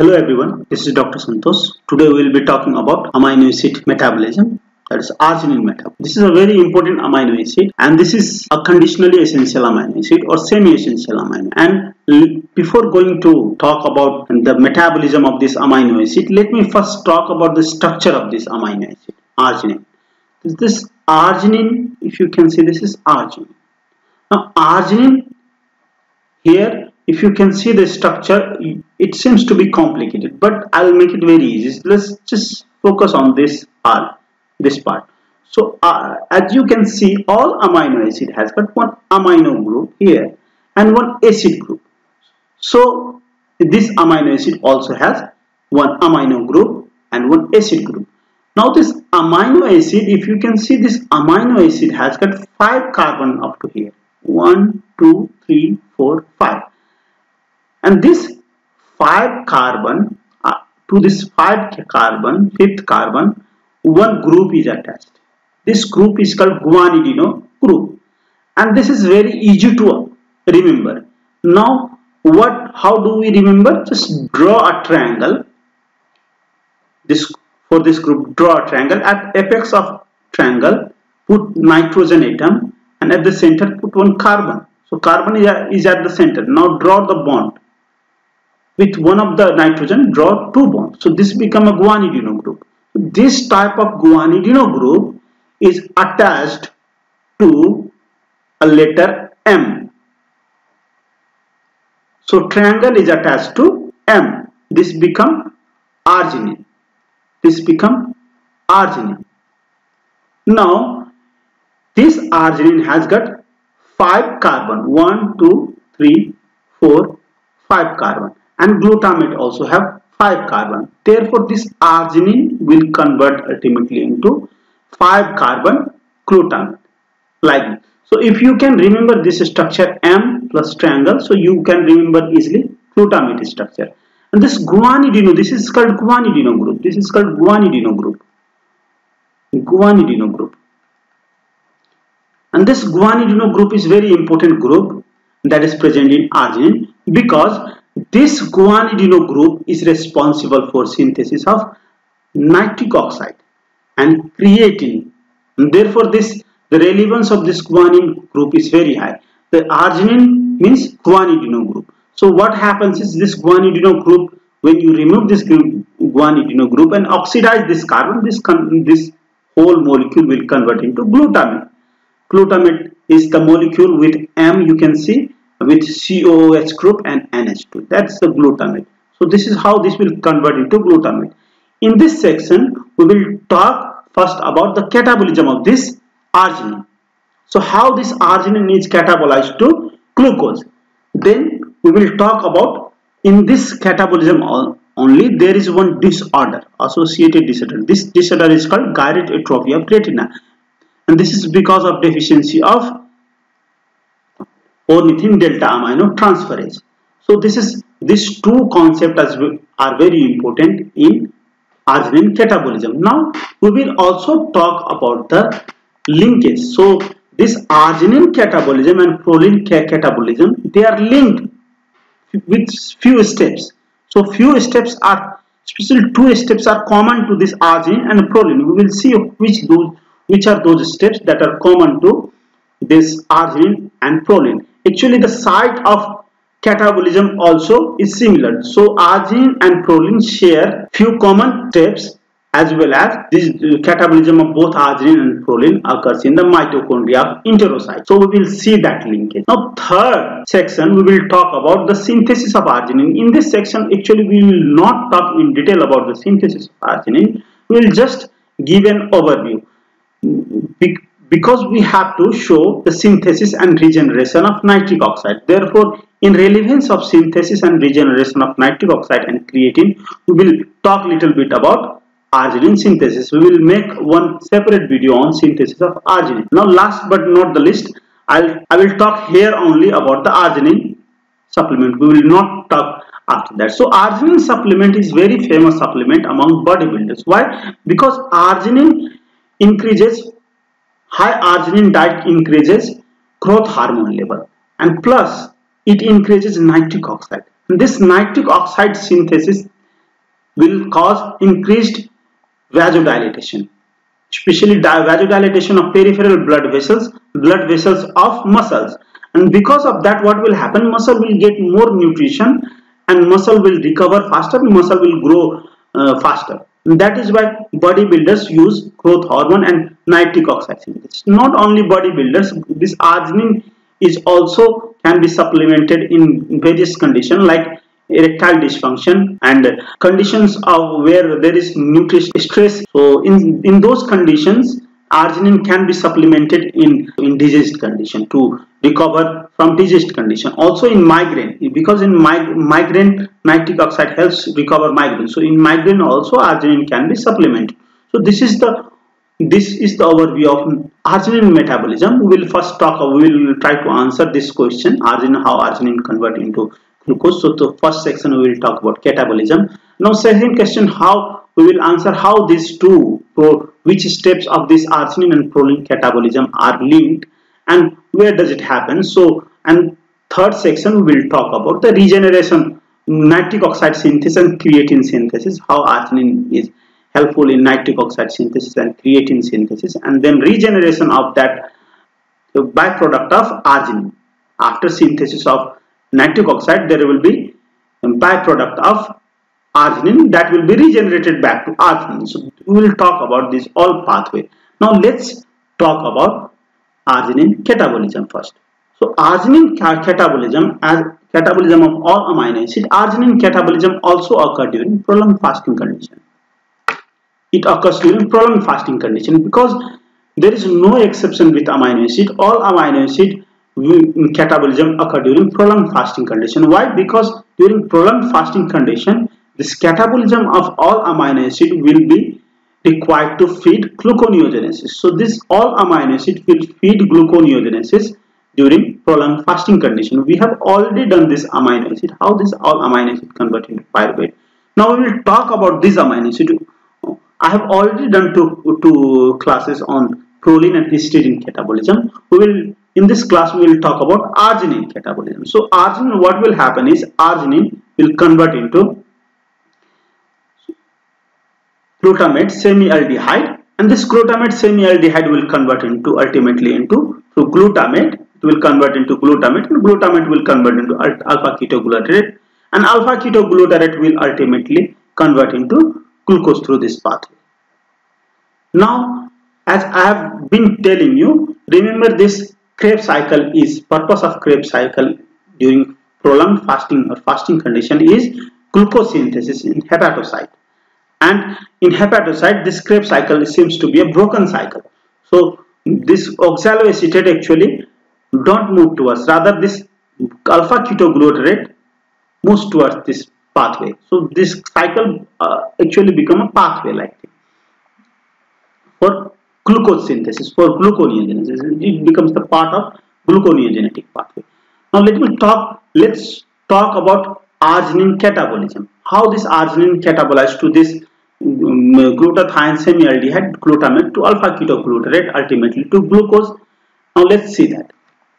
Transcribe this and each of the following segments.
Hello everyone, this is Dr. Santosh. Today we will be talking about amino acid metabolism, that is arginine metabolism. This is a very important amino acid and this is a conditionally essential amino acid or semi-essential amino. And before going to talk about the metabolism of this amino acid, let me first talk about the structure of this amino acid, arginine. This arginine, if you can see, this is arginine. Now arginine here, if you can see the structure, it seems to be complicated, but I'll make it very easy. Let's just focus on this part. So as you can see, all amino acid has got one amino group here and one acid group. So this amino acid also has one amino group and one acid group. Now this amino acid, if you can see, this amino acid has got 5 carbon up to here. 1, 2, 3, 4, 5. And this 5 carbon to this 5th carbon, one group is attached. This group is called guanidino group, and this is very easy to remember. Now how do we remember? Just draw a triangle. For this group, draw a triangle. At apex of triangle, put nitrogen atom, and at the center put one carbon. So carbon is at the center. Now draw the bond. With one of the nitrogen, draw 2 bonds. So this become a guanidino group. This type of guanidino group is attached to a letter M. So triangle is attached to M. This become arginine. Now this arginine has got 5 carbon. 1, 2, 3, 4, 5 carbon. And glutamate also have 5 carbon. Therefore, this arginine will convert ultimately into 5 carbon glutamate. Like this. So if you can remember this structure M plus triangle, so you can remember easily glutamate structure. And this guanidino, this is called guanidino group. And this guanidino group is very important group that is present in arginine, because this guanidino group is responsible for synthesis of nitric oxide and creatine. And therefore, the relevance of this guanine group is very high. The arginine means guanidino group. So what happens is this guanidino group, when you remove this guanidino group and oxidize this carbon, this whole molecule will convert into glutamate. Glutamate is the molecule with M, you can see, with COOH group and NH2. That's the glutamate. So this is how this will convert into glutamate. In this section, we will talk first about the catabolism of this arginine. So how this arginine is catabolized to glucose. Then we will talk about, in this catabolism only, there is one disorder, associated disorder. This disorder is called gyrate atrophy of retina. And this is because of deficiency of ornithine delta amino transferase. So these two concepts are very important in arginine catabolism. Now we will also talk about the linkage. So this arginine catabolism and proline catabolism, they are linked with few steps. So few steps are, especially 2 steps are common to this arginine and proline. We will see which are those steps that are common to this arginine and proline. Actually, the site of catabolism also is similar. So arginine and proline share few common steps, as well as this catabolism of both arginine and proline occurs in the mitochondria of enterocyte. So we will see that linkage. Now third section, we will talk about the synthesis of arginine. In this section, actually we will not talk in detail about the synthesis of arginine. We will just give an overview, because we have to show the synthesis and regeneration of nitric oxide. Therefore, in relevance of synthesis and regeneration of nitric oxide and creatine, we will talk little bit about arginine synthesis. We will make one separate video on synthesis of arginine. Now last but not the least, I will talk here only about the arginine supplement. We will not talk after that. So arginine supplement is very famous supplement among bodybuilders. Why? Because high arginine diet increases growth hormone level, and plus it increases nitric oxide. And this nitric oxide synthesis will cause increased vasodilatation, especially vasodilatation of peripheral blood vessels of muscles. And because of that, what will happen? Muscle will get more nutrition and muscle will recover faster, muscle will grow faster. And that is why bodybuilders use growth hormone and nitric oxide synthesis. Not only bodybuilders, this arginine is also can be supplemented in various conditions like erectile dysfunction and conditions of where there is nutrition stress. So in those conditions, arginine can be supplemented in diseased condition to recover from diseased condition. Also in migraine, because in migraine nitric oxide helps recover migraine. So in migraine also arginine can be supplemented. So this is the overview of arginine metabolism. We will first we will try to answer this question, arginine, how arginine convert into glucose. So the first section we will talk about catabolism. Now second question, how we will answer how these two, which steps of this arginine and proline catabolism are linked and where does it happen. So, and third section we will talk about the regeneration, nitric oxide synthesis and creatine synthesis, how arginine is helpful in nitric oxide synthesis and creatine synthesis, and then regeneration of that byproduct of arginine. After synthesis of nitric oxide, there will be a byproduct of arginine that will be regenerated back to arginine. So we will talk about this all pathway. Now let's talk about arginine catabolism first. So arginine catabolism, as catabolism of all amino acid, arginine catabolism also occurs during prolonged fasting condition. It occurs during prolonged fasting condition because there is no exception with amino acid. All amino acid catabolism occur during prolonged fasting condition. Why? Because during prolonged fasting condition, this catabolism of all amino acid will be required to feed gluconeogenesis. So this all amino acid will feed gluconeogenesis during prolonged fasting condition. We have already done this amino acid, how this all amino acid convert into pyruvate. Now we will talk about this amino acid. I have already done two classes on proline and histidine catabolism. In this class we will talk about arginine catabolism. So arginine, what will happen is arginine will convert into glutamate semialdehyde, and this glutamate semialdehyde will convert into ultimately into glutamate. It will convert into glutamate, and glutamate will convert into alpha ketoglutarate, and alpha ketoglutarate will ultimately convert into glucose through this pathway. Now, as I have been telling you, remember this Krebs cycle is, purpose of Krebs cycle during prolonged fasting or fasting condition is glucose synthesis in hepatocyte. And in hepatocyte, this Krebs cycle seems to be a broken cycle. So this oxaloacetate actually don't move towards, rather this alpha ketoglutarate moves towards this pathway. So this cycle actually become a pathway like this for glucose synthesis, for gluconeogenesis. It becomes the part of gluconeogenetic pathway. Now let's talk about arginine catabolism. How this arginine catabolized to this glutathione semialdehyde glutamate to alpha ketoglutarate, ultimately to glucose. Now let's see that.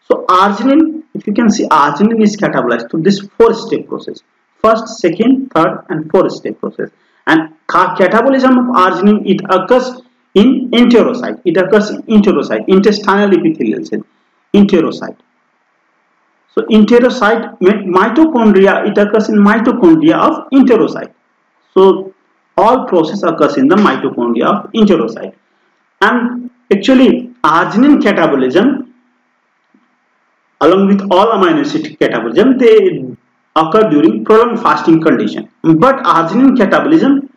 So arginine, if you can see, arginine is catabolized to this 4-step process. First, second, third and fourth step process. And catabolism of arginine, it occurs in enterocyte. It occurs in enterocyte, intestinal epithelial cell, enterocyte. So enterocyte, mitochondria, it occurs in mitochondria of enterocyte. So all process occurs in the mitochondria of enterocyte. And actually arginine catabolism, along with all amino acid catabolism, they occur during prolonged fasting condition. But arginine catabolism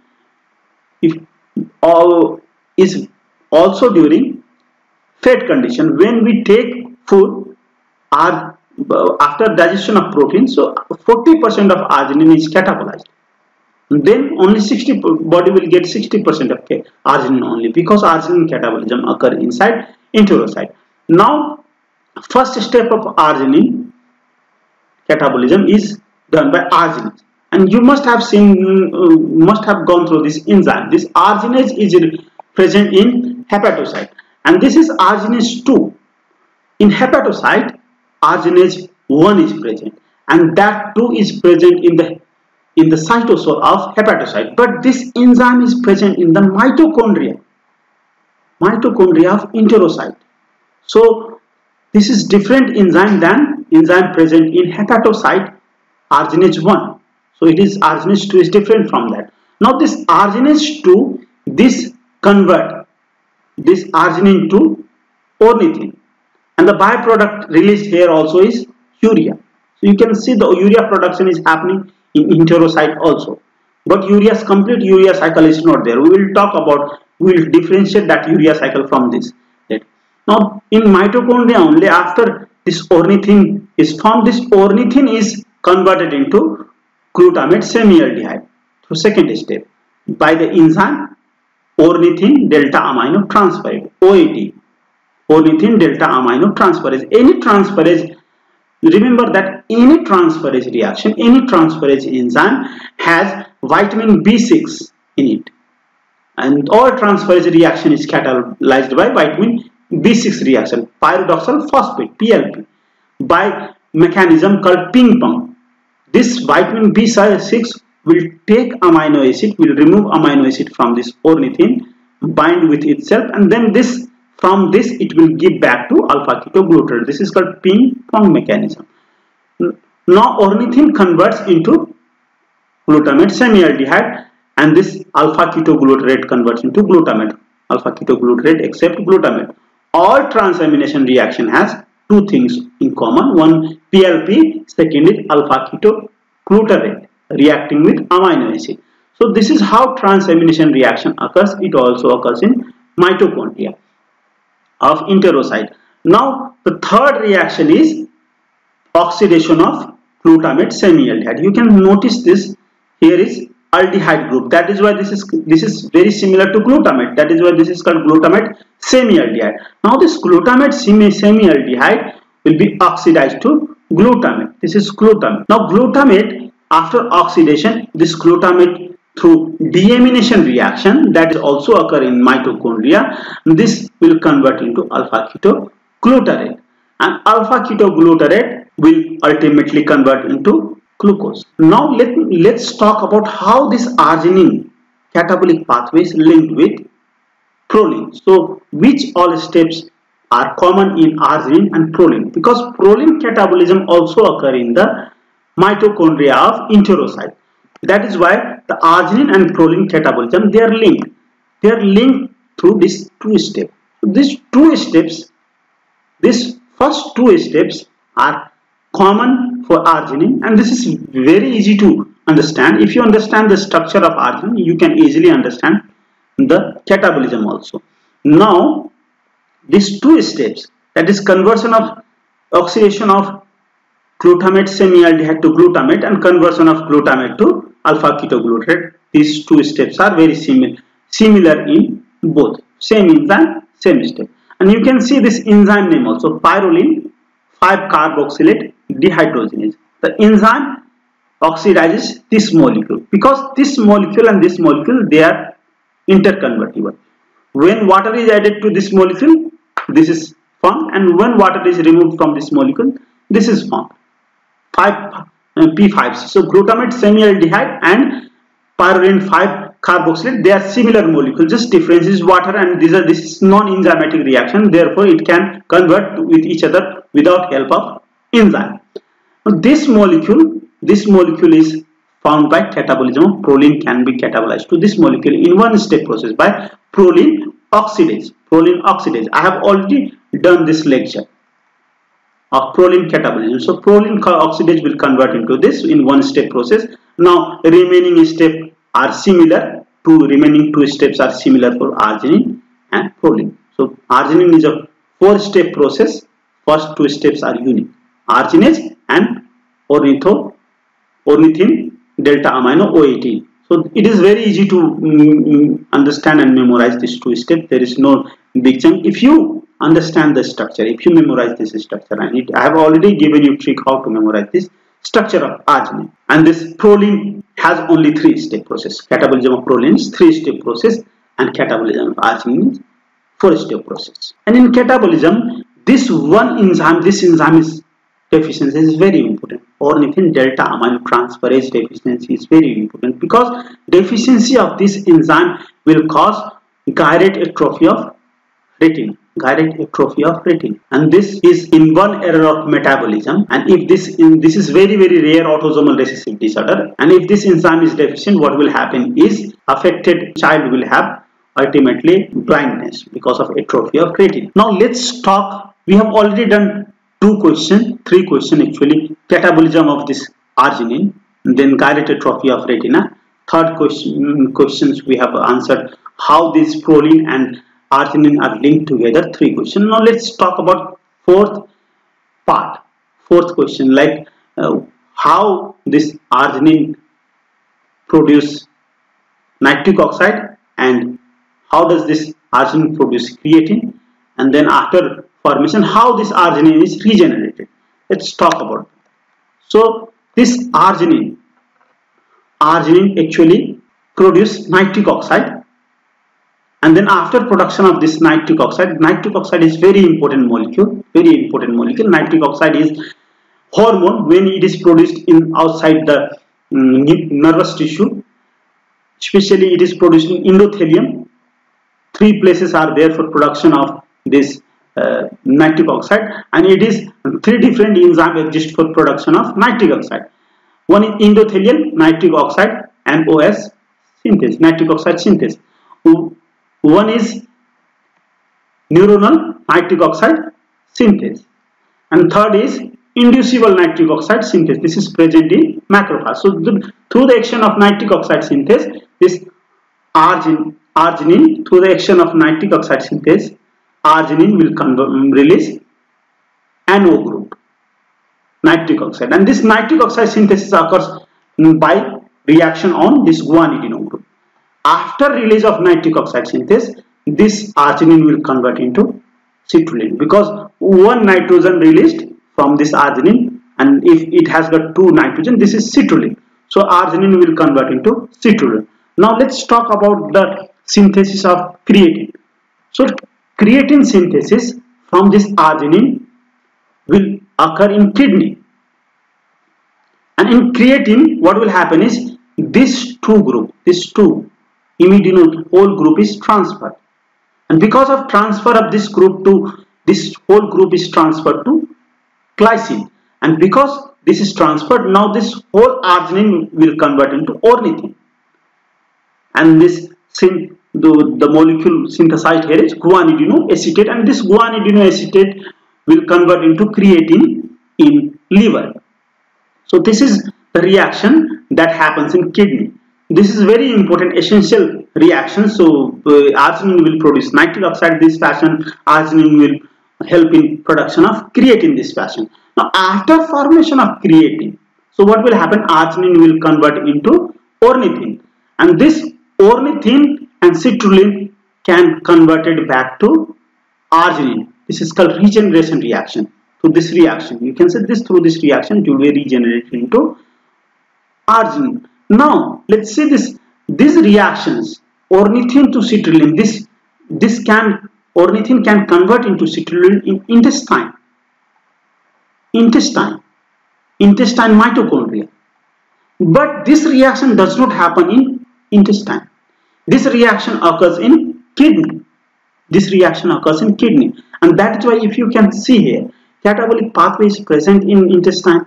is also during fat condition, when we take food after digestion of protein. So 40% of arginine is catabolized. Then only body will get 60% of arginine only, because arginine catabolism occur inside enterocyte. Now first step of arginine catabolism is done by arginase, and you must have gone through this enzyme. This arginase is present in hepatocyte, and this is arginase 2. In hepatocyte, arginase 1 is present, and that 2 is present in the in the cytosol of hepatocyte, but this enzyme is present in the mitochondria of enterocyte. So this is different enzyme than enzyme present in hepatocyte arginase 1. So it is arginase 2 is different from that. Now this arginase 2, this convert this arginine to ornithine, and the byproduct released here also is urea. So you can see the urea production is happening in enterocyte also, but complete urea cycle is not there. We will differentiate that urea cycle from this. Now in mitochondria only, after this ornithine is formed, this ornithine is converted into glutamate semialdehyde through second step by the enzyme ornithine delta amino transferase, OAT, ornithine delta amino transferase. Any transferase, remember that any transferase reaction, any transferase enzyme has vitamin B6 in it, and all transferase reaction is catalyzed by vitamin B6 reaction, pyridoxal phosphate, PLP, by mechanism called ping pong. This vitamin B6 will take amino acid, will remove amino acid from this ornithine, bind with itself, and then from this it will give back to alpha ketoglutarate. This is called ping pong mechanism. Now ornithine converts into glutamate semialdehyde, and this alpha ketoglutarate converts into glutamate, alpha ketoglutarate except glutamate. All transamination reaction has two things in common: one PLP, second is alpha ketoglutarate reacting with amino acid. So this is how transamination reaction occurs. It also occurs in mitochondria of enterocyte. Now the third reaction is oxidation of glutamate semialdehyde. You can notice this here is aldehyde group. That is why this is very similar to glutamate. That is why this is called glutamate semialdehyde. Now this glutamate semialdehyde will be oxidized to glutamate. This is glutamate. Now glutamate, after oxidation, this glutamate through deamination reaction that is also occur in mitochondria, this will convert into alpha ketoglutarate, and alpha ketoglutarate will ultimately convert into glucose. Now let's talk about how this arginine catabolic pathway is linked with proline. So which all steps are common in arginine and proline, because proline catabolism also occur in the mitochondria of enterocyte. That is why the arginine and proline catabolism, they are linked. They are linked through these two steps. These first two steps are common for arginine, and this is very easy to understand. If you understand the structure of arginine, you can easily understand the catabolism also. Now these two steps, that is conversion of oxidation of glutamate semialdehyde to glutamate and conversion of glutamate to alpha ketoglutarate, these two steps are very similar in both, same enzyme, same step. And you can see this enzyme name also, pyrroline 5-carboxylate dehydrogenase. The enzyme oxidizes this molecule because this molecule and this molecule, they are interconvertible. When water is added to this molecule, this is formed, and when water is removed from this molecule, this is formed. P5. So glutamate semialdehyde and pyrroline 5-carboxylate, they are similar molecules, just difference is water, and this is non-enzymatic reaction, therefore it can convert with each other without help of enzyme. Now this molecule is found by catabolism of proline, can be catabolized to this molecule in one step process by proline oxidase. I have already done this lecture of proline catabolism. So proline oxidase will convert into this in one step process. Now remaining steps are similar. Remaining two steps are similar for arginine and proline. So arginine is a 4-step process. First two steps are unique: arginase and ornithine delta amino OAT. So it is very easy to understand and memorize these two steps. There is no big chunk. If you understand the structure, if you memorize this structure, and I have already given you trick how to memorize this structure of arginine. And this proline has only 3-step process. Catabolism of proline is 3-step process, and catabolism of arginine is 4-step process. And in catabolism, this enzyme is deficiency is very important. ornithine delta aminotransferase deficiency is very important, because deficiency of this enzyme will cause gyrate atrophy of retina. And this is inborn error of metabolism, and if this is very rare autosomal recessive disorder, and if this enzyme is deficient, what will happen is affected child will have ultimately blindness because of atrophy of retina. Now let's talk, we have already done three questions actually: catabolism of this arginine, then gyrate atrophy of retina. Third questions we have answered how this proline and arginine are linked together. 3 questions. Now let's talk about fourth question, like how this arginine produce nitric oxide, and how does this arginine produce creatine, and then after formation how this arginine is regenerated. Let's talk about it. So this arginine actually produce nitric oxide, and then after production of this nitric oxide is very important molecule. Nitric oxide is hormone when it is produced in outside the nervous tissue, especially it is produced in endothelium. 3 places are there for production of this nitric oxide, and it is 3 different enzymes exist for production of nitric oxide. One is endothelial nitric oxide NOS synthase, nitric oxide synthase. One is neuronal nitric oxide synthase, and third is inducible nitric oxide synthase. This is present in macrophage. So through the action of nitric oxide synthase, this arginine, through the action of nitric oxide synthase, arginine will release NO group, nitric oxide, and this nitric oxide synthesis occurs by reaction on this guanidino group. After release of nitric oxide synthase, this arginine will convert into citrulline, because one nitrogen released from this arginine, and if it has got 2 nitrogen, this is citrulline. So arginine will convert into citrulline. Now let's talk about the synthesis of creatine. So creatine synthesis from this arginine will occur in kidney, and in creatine what will happen is this 2 imidino whole group is transferred, and because of transfer of this group to this whole group is transferred to glycine, and because this is transferred, now this whole arginine will convert into ornithine, and this the molecule synthesized here is guanidino acetate, and this guanidino acetate will convert into creatine in liver. So this is the reaction that happens in kidney. This is very important essential reaction. So arginine will produce nitric oxide this fashion, arginine will help in production of creatine this fashion. Now after formation of creatine, so what will happen, arginine will convert into ornithine, and this ornithine and citrulline can convert it back to arginine. This is called regeneration reaction. Through this reaction, you can say this, through this reaction it will be regenerated into arginine. Now let's see these reactions, ornithine to citrulline, ornithine can convert into citrulline in intestine mitochondria, but this reaction does not happen in intestine. This reaction occurs in kidney. And that is why if you can see here, catabolic pathway is present in intestine,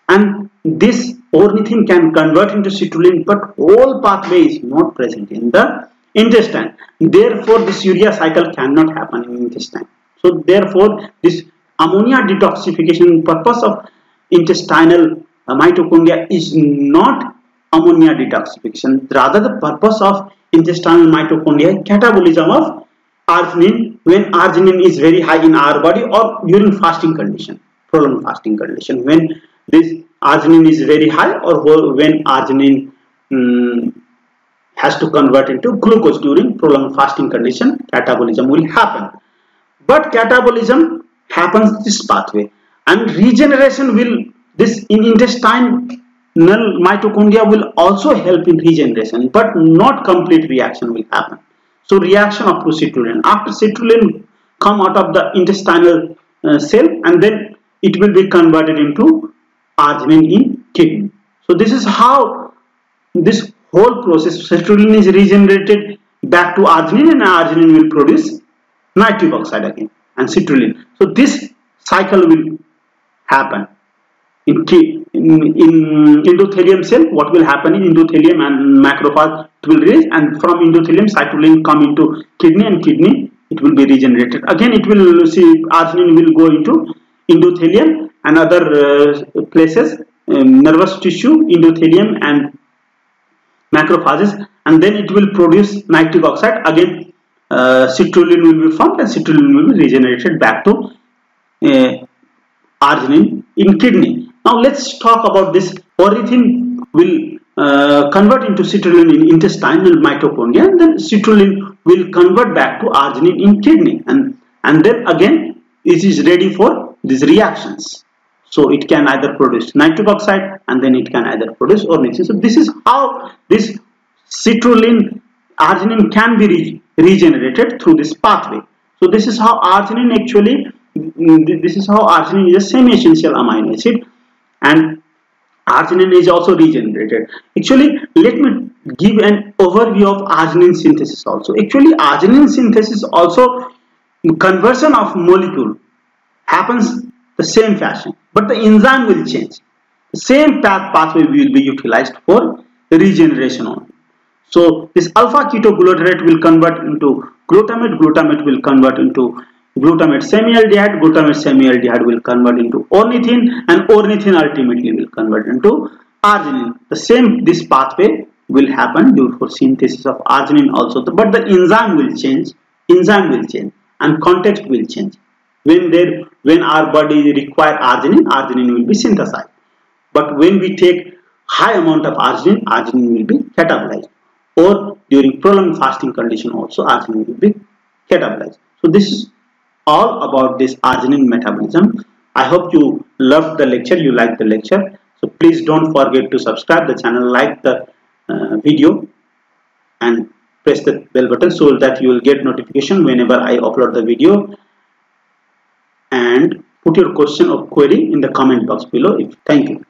and this ornithine can convert into citrulline, but whole pathway is not present in the intestine. Therefore this urea cycle cannot happen in intestine. So therefore this ammonia detoxification purpose of intestinal mitochondria is not ammonia detoxification. Rather the purpose of intestinal mitochondria is catabolism of arginine when arginine is very high in our body, or during fasting condition, prolonged fasting condition, when this arginine is very high, or when arginine has to convert into glucose during prolonged fasting condition, catabolism will happen. But catabolism happens this pathway, and regeneration will, this in intestinal mitochondria will also help in regeneration, but not complete reaction will happen. So reaction up to citrulline. After citrulline come out of the intestinal cell, and then it will be converted into arginine in kidney. So this is how this whole process, citrulline is regenerated back to arginine, and arginine will produce nitric oxide again and citrulline. So this cycle will happen in endothelium cell. What will happen in endothelium and macrophage, it will raise, and from endothelium citrulline come into kidney, and kidney it will be regenerated again. It will see arginine will go into endothelium and other places, nervous tissue, endothelium and macrophages, and then it will produce nitric oxide again. Citrulline will be formed, and citrulline will be regenerated back to arginine in kidney. Now let's talk about this. Ornithine will convert into citrulline in intestinal mitochondria, and then citrulline will convert back to arginine in kidney, and then again it is ready for these reactions. So it can either produce nitric oxide, and then it can either produce ornithine. So this is how this citrulline arginine can be regenerated through this pathway. So this is how arginine actually, this is how arginine is a semi-essential amino acid, and arginine is also regenerated. Actually, let me give an overview of arginine synthesis also. Actually, arginine synthesis also, conversion of molecule happens the same fashion, but the enzyme will change. The same pathway will be utilized for regeneration only. So this alpha ketoglutarate will convert into glutamate, glutamate will convert into glutamate semialdehyde, glutamate semialdehyde will convert into ornithine, and ornithine ultimately will convert into arginine. The same, this pathway will happen due for synthesis of arginine also, but the enzyme will change, and context will change. When our body require arginine, arginine will be synthesized, but when we take high amount of arginine, arginine will be catabolized, or during prolonged fasting condition also arginine will be catabolized. So this is all about this arginine metabolism. I hope you loved the lecture, you liked the lecture. So please don't forget to subscribe the channel, like the video, and press the bell button so that you will get notification whenever I upload the video. And put your question or query in the comment box below. Thank you.